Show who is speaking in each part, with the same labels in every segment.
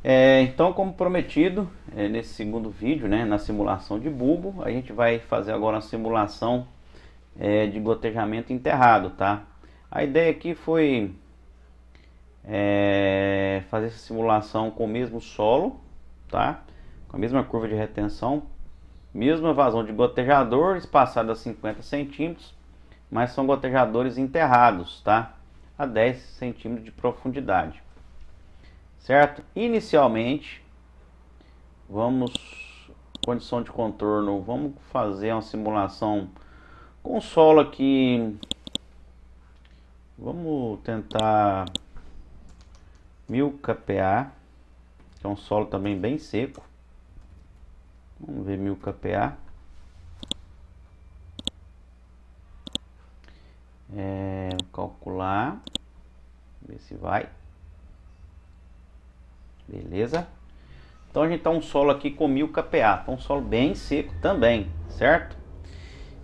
Speaker 1: Então, como prometido, nesse segundo vídeo, né, na simulação de bulbo, a gente vai fazer agora uma simulação de gotejamento enterrado, tá? A ideia aqui foi fazer essa simulação com o mesmo solo, tá? Com a mesma curva de retenção, mesma vazão de gotejador, espaçada a 50 centímetros, mas são gotejadores enterrados, tá? A 10 centímetros de profundidade. Certo? Inicialmente, vamos, condição de contorno, vamos fazer uma simulação com solo aqui. Vamos tentar 1000 kPa, que é um solo também bem seco. Vamos ver 1000 kPa. Calcular, ver se vai. Beleza? Então a gente tá um solo aqui com 1000 kPa, um solo bem seco também, certo?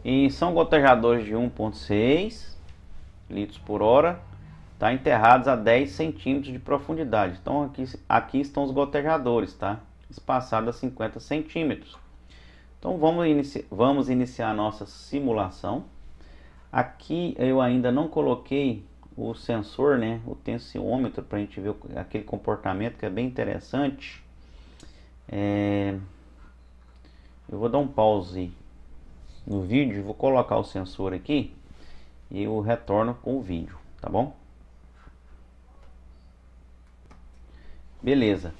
Speaker 1: E são gotejadores de 1,6 litros por hora, tá? Enterrados a 10 centímetros de profundidade. Então aqui estão os gotejadores, tá? Espaçados a 50 centímetros. Então vamos iniciar a nossa simulação. Aqui eu ainda não coloquei o sensor, né, o tensiômetro, para a gente ver aquele comportamento que é bem interessante. Eu vou dar um pause no vídeo, vou colocar o sensor aqui e eu retorno com o vídeo, tá bom? Beleza.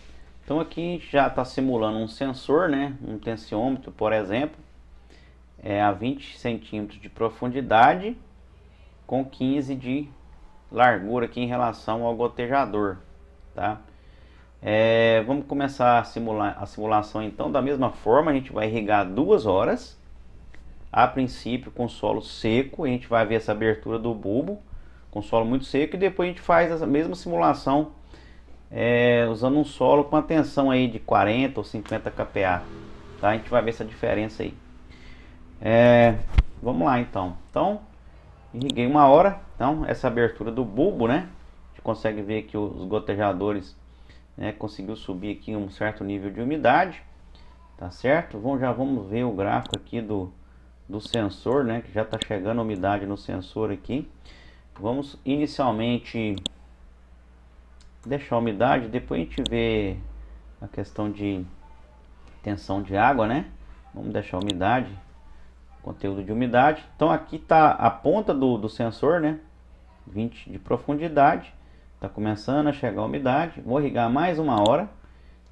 Speaker 1: Então aqui já está simulando um sensor, né, um tensiômetro, por exemplo, a 20 centímetros de profundidade com 15 de largura aqui em relação ao gotejador, tá? Vamos começar a simulação então da mesma forma. A gente vai irrigar 2 horas, a princípio com solo seco. A gente vai ver essa abertura do bulbo com solo muito seco, e depois a gente faz essa mesma simulação usando um solo com a tensão aí de 40 ou 50 kPa, tá? A gente vai ver essa diferença aí. Vamos lá então. Irriguei 1 hora. Então essa abertura do bulbo, né, a gente consegue ver que os gotejadores, né, conseguiu subir aqui um certo nível de umidade, tá certo? Já vamos ver o gráfico aqui do sensor, né, que já está chegando a umidade no sensor aqui. Vamos inicialmente deixar a umidade, depois a gente vê a questão de tensão de água, né? Vamos deixar a umidade, conteúdo de umidade. Então aqui está a ponta do sensor, né, 20 de profundidade. Está começando a chegar a umidade. Vou irrigar mais 1 hora.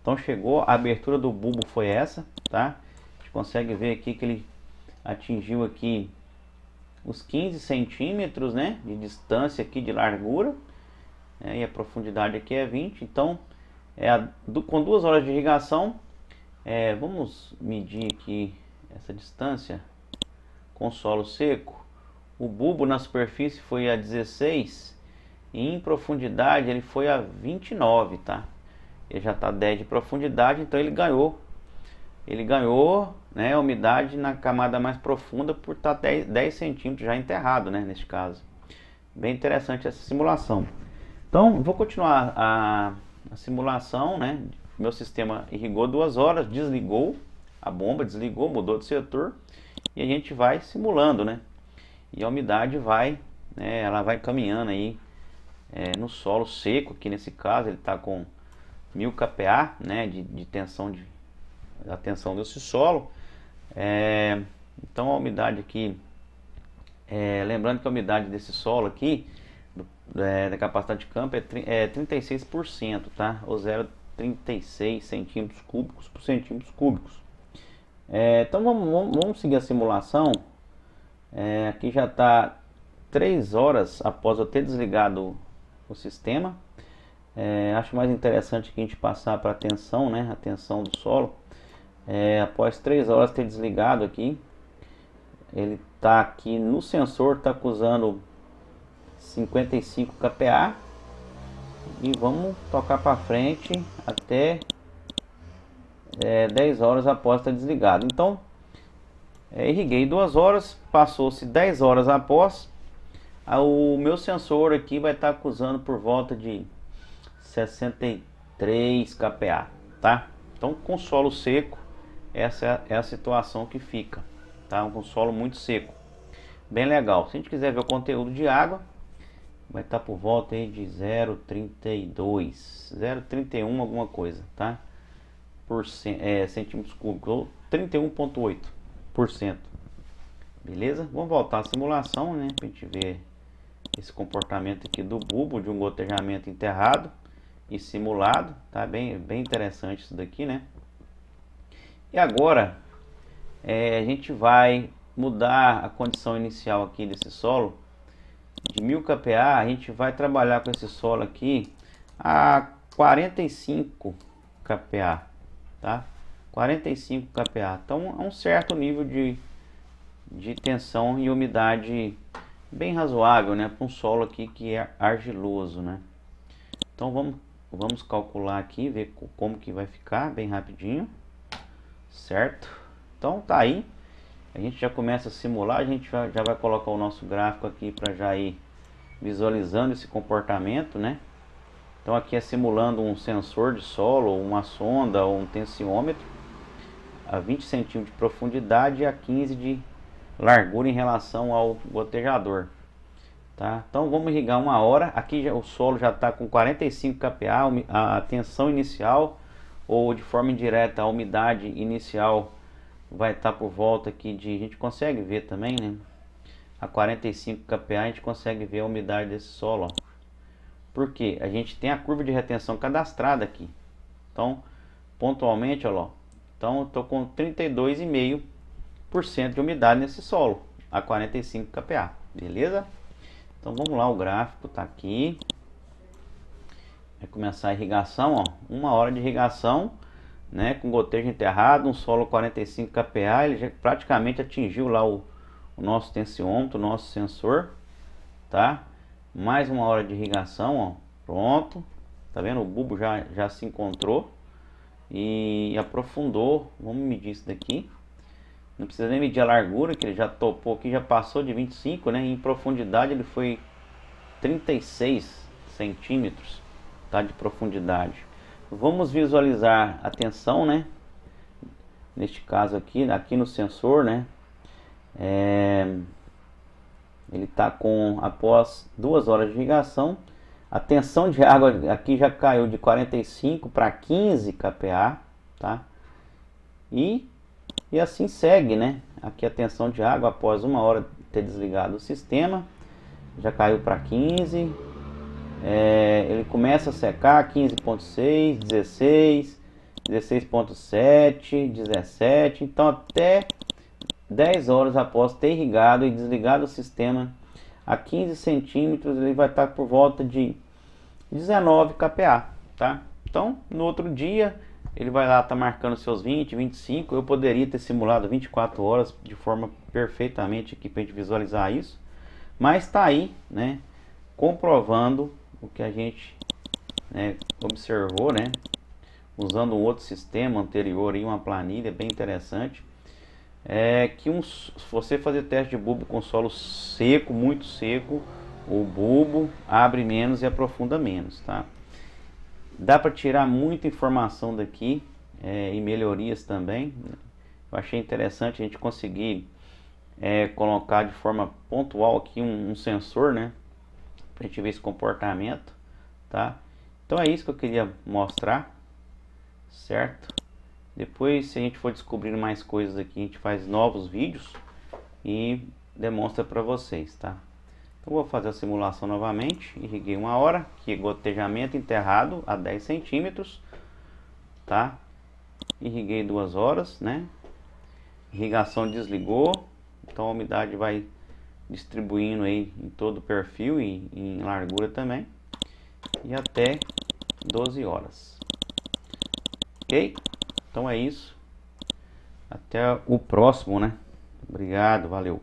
Speaker 1: Então chegou, a abertura do bulbo foi essa, tá? A gente consegue ver aqui que ele atingiu aqui os 15 centímetros, né, de distância aqui de largura, e a profundidade aqui é 20. Então com 2 horas de irrigação, vamos medir aqui essa distância com solo seco. O bulbo na superfície foi a 16 e em profundidade ele foi a 29, tá? Ele já está 10 de profundidade, então ele ganhou, né, a umidade na camada mais profunda por estar 10 centímetros já enterrado, né, neste caso. Bem interessante essa simulação. Então vou continuar a simulação, né? Meu sistema irrigou 2 horas, desligou a bomba, desligou, mudou de setor, e a gente vai simulando, né? E a umidade vai, né, ela vai caminhando aí no solo seco. Aqui nesse caso ele está com 1000 kPa, né, de tensão, da tensão desse solo. Então a umidade aqui, lembrando que a umidade desse solo aqui, da capacidade de campo, é 36%, tá? Ou 0,36 centímetros cúbicos por centímetros cúbicos. Então vamos seguir a simulação. Aqui já está 3 horas após eu ter desligado o sistema. Acho mais interessante que a gente passar para a tensão, né, a tensão do solo. Após 3 horas ter desligado aqui, ele está aqui no sensor, está acusando 55 kPa, e vamos tocar para frente até 10 horas após estar desligado. Então irriguei 2 horas, passou-se 10 horas após, o meu sensor aqui vai estar acusando por volta de 63 3 kPa, tá? Então com solo seco, essa é a situação que fica, tá? Um solo muito seco, bem legal. Se a gente quiser ver o conteúdo de água, vai estar por volta aí de 0,32, 0,31 alguma coisa, tá? Centímetros cúbicos, ou 31,8%. Beleza? Vamos voltar à simulação, né? Pra gente ver esse comportamento aqui do bulbo de um gotejamento enterrado e simulado, tá? Bem interessante isso daqui, né? E agora a gente vai mudar a condição inicial aqui desse solo de 1000 kPa. A gente vai trabalhar com esse solo aqui a 45 kPa, tá? 45 kPa. Então é um certo nível de tensão e umidade bem razoável, né, para um solo aqui que é argiloso, né? Então vamos calcular aqui, ver como que vai ficar bem rapidinho, certo? Então tá aí, a gente já começa a simular, a gente já vai colocar o nosso gráfico aqui para já ir visualizando esse comportamento, né? Então aqui é simulando um sensor de solo, uma sonda ou um tensiômetro a 20 centímetros de profundidade e a 15 de largura em relação ao gotejador, tá? Então vamos irrigar 1 hora. Aqui o solo já está com 45 kPa, a tensão inicial, ou de forma indireta a umidade inicial vai estar por volta aqui de, a gente consegue ver também, né? A 45 kPa a gente consegue ver a umidade desse solo, ó. Porque a gente tem a curva de retenção cadastrada aqui. Então pontualmente, ó, então eu estou com 32,5% de umidade nesse solo a 45 kPa, beleza? Então vamos lá, o gráfico está aqui. Vai começar a irrigação, ó, 1 hora de irrigação, né, com gotejo enterrado, um solo 45 kPa, ele já praticamente atingiu lá o nosso tensiômetro, o nosso sensor, tá? Mais 1 hora de irrigação, ó, pronto, tá vendo? O bulbo já se encontrou e aprofundou. Vamos medir isso daqui. Não precisa nem medir a largura, que ele já topou aqui, já passou de 25, né? Em profundidade ele foi 36 centímetros, tá, de profundidade. Vamos visualizar a tensão, né? Neste caso aqui no sensor, né? Ele está com, após 2 horas de irrigação, a tensão de água aqui já caiu de 45 para 15 kPa, tá? E assim segue, né? Aqui a tensão de água após 1 hora de ter desligado o sistema já caiu para 15. Ele começa a secar 15,6, 16, 16,7, 17. Então até 10 horas após ter irrigado e desligado o sistema a 15 centímetros, ele vai estar por volta de 19 kPa, tá? Então no outro dia ele vai lá, tá marcando seus 20, 25. Eu poderia ter simulado 24 horas de forma perfeitamente aqui para a gente visualizar isso, mas tá aí, né, comprovando o que a gente, né, observou, né, usando um outro sistema anterior em uma planilha bem interessante. Se você fazer teste de bulbo com solo seco, muito seco, o bulbo abre menos e aprofunda menos, tá? Dá para tirar muita informação daqui, e melhorias também. Eu achei interessante a gente conseguir colocar de forma pontual aqui um sensor, né, para a gente ver esse comportamento, tá? Então é isso que eu queria mostrar, certo? Depois, se a gente for descobrindo mais coisas aqui, a gente faz novos vídeos e demonstra para vocês, tá? Então vou fazer a simulação novamente. Irriguei 1 hora, aqui gotejamento enterrado a 10 centímetros, tá? Irriguei 2 horas, né? Irrigação desligou, então a umidade vai distribuindo aí em todo o perfil e em largura também, e até 12 horas. Ok? Então é isso. Até o próximo, né? Obrigado, valeu.